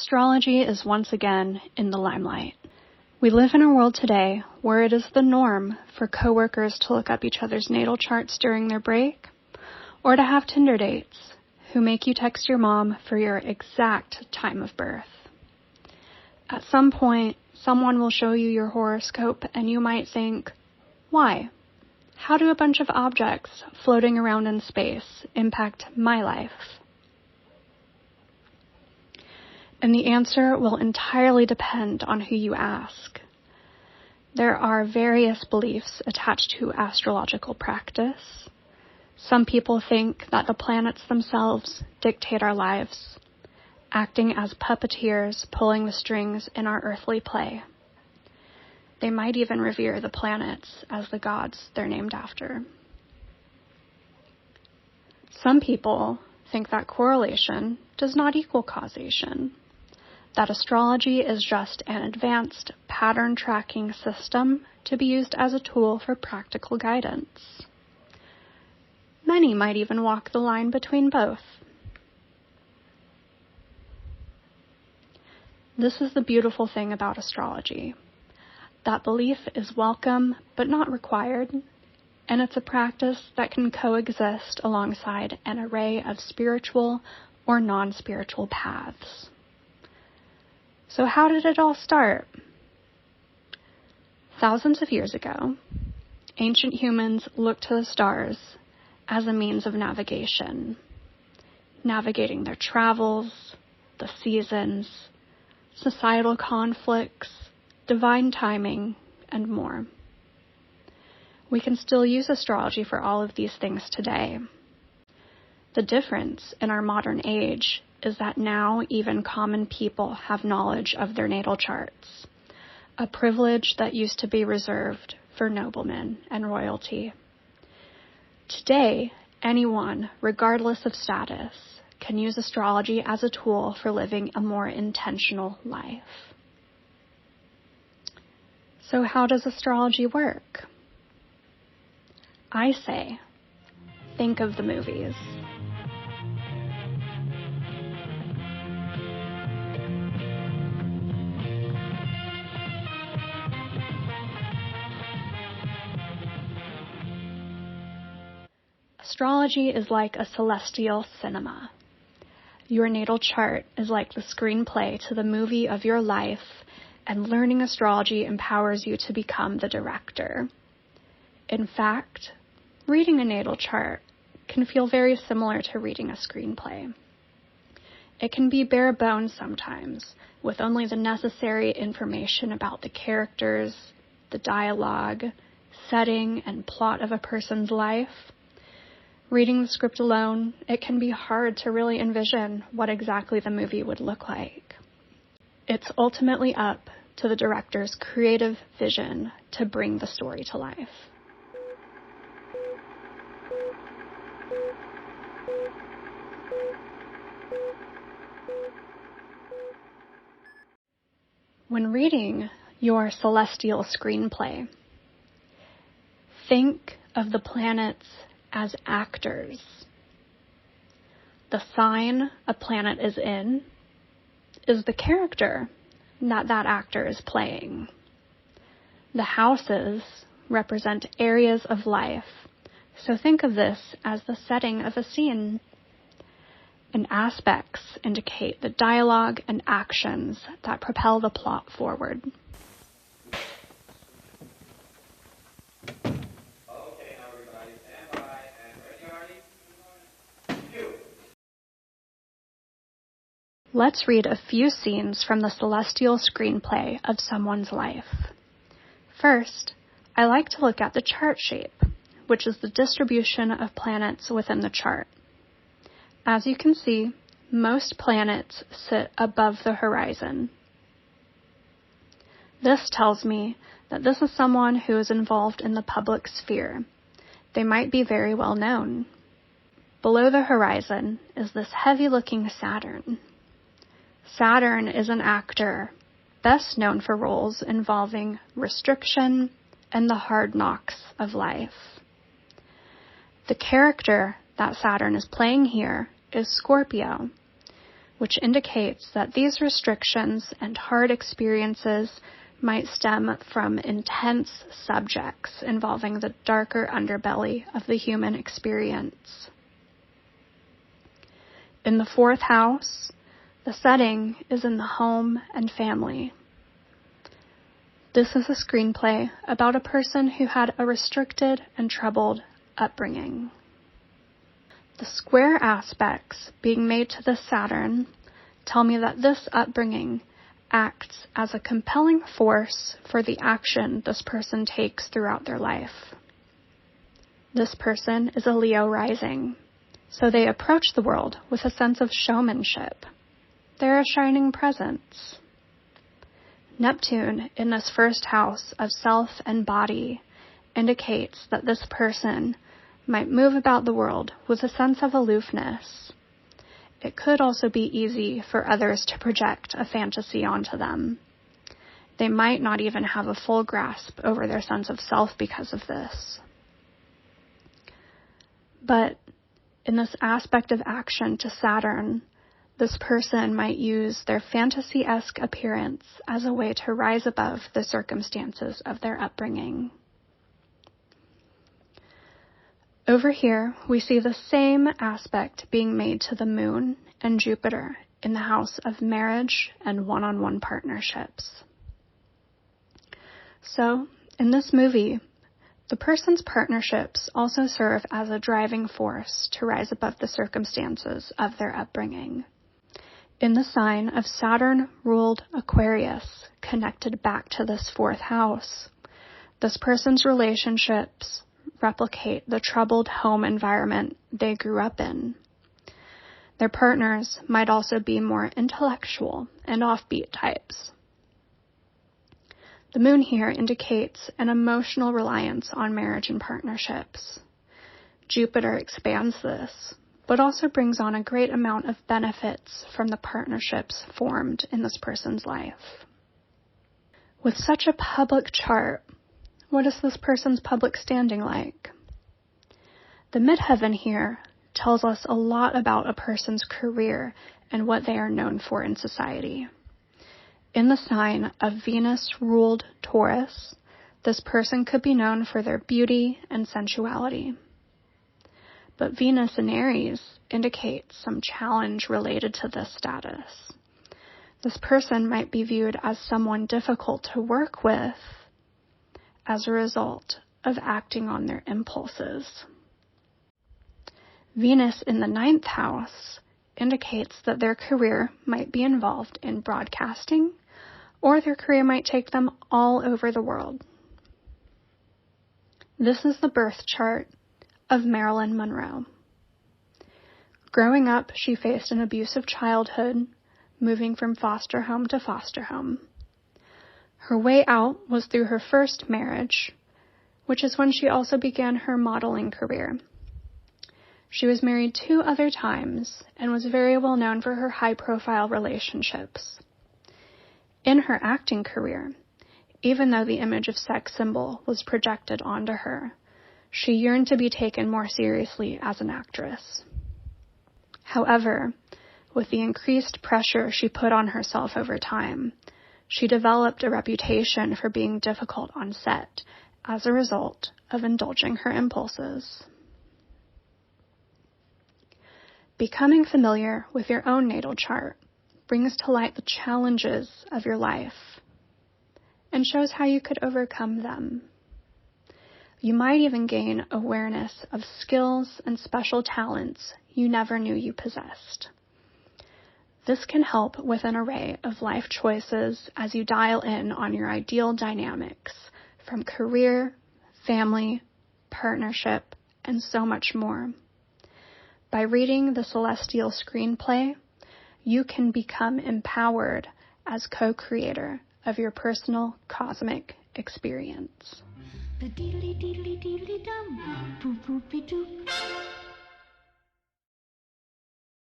Astrology is once again in the limelight. We live in a world today where it is the norm for coworkers to look up each other's natal charts during their break, or to have Tinder dates who make you text your mom for your exact time of birth. At some point, someone will show you your horoscope and you might think, why? How do a bunch of objects floating around in space impact my life? And the answer will entirely depend on who you ask. There are various beliefs attached to astrological practice. Some people think that the planets themselves dictate our lives, acting as puppeteers pulling the strings in our earthly play. They might even revere the planets as the gods they're named after. Some people think that correlation does not equal causation, that astrology is just an advanced pattern tracking system to be used as a tool for practical guidance. Many might even walk the line between both. This is the beautiful thing about astrology. That belief is welcome but not required, and it's a practice that can coexist alongside an array of spiritual or non-spiritual paths. So how did it all start? Thousands of years ago, ancient humans looked to the stars as a means of navigation, navigating their travels, the seasons, societal conflicts, divine timing, and more. We can still use astrology for all of these things today. The difference in our modern age is that now even common people have knowledge of their natal charts, a privilege that used to be reserved for noblemen and royalty. Today, anyone, regardless of status, can use astrology as a tool for living a more intentional life. So how does astrology work? I say, think of the movies. Astrology is like a celestial cinema. Your natal chart is like the screenplay to the movie of your life, and learning astrology empowers you to become the director. In fact, reading a natal chart can feel very similar to reading a screenplay. It can be bare bones sometimes, with only the necessary information about the characters, the dialogue, setting, and plot of a person's life. Reading the script alone, it can be hard to really envision what exactly the movie would look like. It's ultimately up to the director's creative vision to bring the story to life. When reading your celestial screenplay, think of the planets as actors. The sign a planet is in is the character that actor is playing. The houses represent areas of life, so think of this as the setting of a scene. And aspects indicate the dialogue and actions that propel the plot forward. Let's read a few scenes from the celestial screenplay of someone's life. First, I like to look at the chart shape, which is the distribution of planets within the chart. As you can see, most planets sit above the horizon. This tells me that this is someone who is involved in the public sphere. They might be very well known. Below the horizon is this heavy-looking Saturn. Saturn is an actor, best known for roles involving restriction and the hard knocks of life. The character that Saturn is playing here is Scorpio, which indicates that these restrictions and hard experiences might stem from intense subjects involving the darker underbelly of the human experience. In the 4th house, the setting is in the home and family. This is a screenplay about a person who had a restricted and troubled upbringing. The square aspects being made to this Saturn tell me that this upbringing acts as a compelling force for the action this person takes throughout their life. This person is a Leo rising, so they approach the world with a sense of showmanship. They're a shining presence. Neptune in this 1st house of self and body indicates that this person might move about the world with a sense of aloofness. It could also be easy for others to project a fantasy onto them. They might not even have a full grasp over their sense of self because of this. But in this aspect of action to Saturn, this person might use their fantasy-esque appearance as a way to rise above the circumstances of their upbringing. Over here, we see the same aspect being made to the Moon and Jupiter in the house of marriage and one-on-one partnerships. So, in this movie, the person's partnerships also serve as a driving force to rise above the circumstances of their upbringing. In the sign of Saturn-ruled Aquarius, connected back to this 4th house, this person's relationships replicate the troubled home environment they grew up in. Their partners might also be more intellectual and offbeat types. The Moon here indicates an emotional reliance on marriage and partnerships. Jupiter expands this, but also brings on a great amount of benefits from the partnerships formed in this person's life. With such a public chart, what is this person's public standing like? The midheaven here tells us a lot about a person's career and what they are known for in society. In the sign of Venus-ruled Taurus, this person could be known for their beauty and sensuality. But Venus in Aries indicates some challenge related to this status. This person might be viewed as someone difficult to work with as a result of acting on their impulses. Venus in the 9th house indicates that their career might be involved in broadcasting, or their career might take them all over the world. This is the birth chart of Marilyn Monroe. Growing up, she faced an abusive childhood, moving from foster home to foster home. Her way out was through her first marriage, which is when she also began her modeling career. She was married 2 other times and was very well known for her high-profile relationships. In her acting career, even though the image of sex symbol was projected onto her, she yearned to be taken more seriously as an actress. However, with the increased pressure she put on herself over time, she developed a reputation for being difficult on set as a result of indulging her impulses. Becoming familiar with your own natal chart brings to light the challenges of your life and shows how you could overcome them. You might even gain awareness of skills and special talents you never knew you possessed. This can help with an array of life choices as you dial in on your ideal dynamics from career, family, partnership, and so much more. By reading the celestial screenplay, you can become empowered as co-creator of your personal cosmic experience.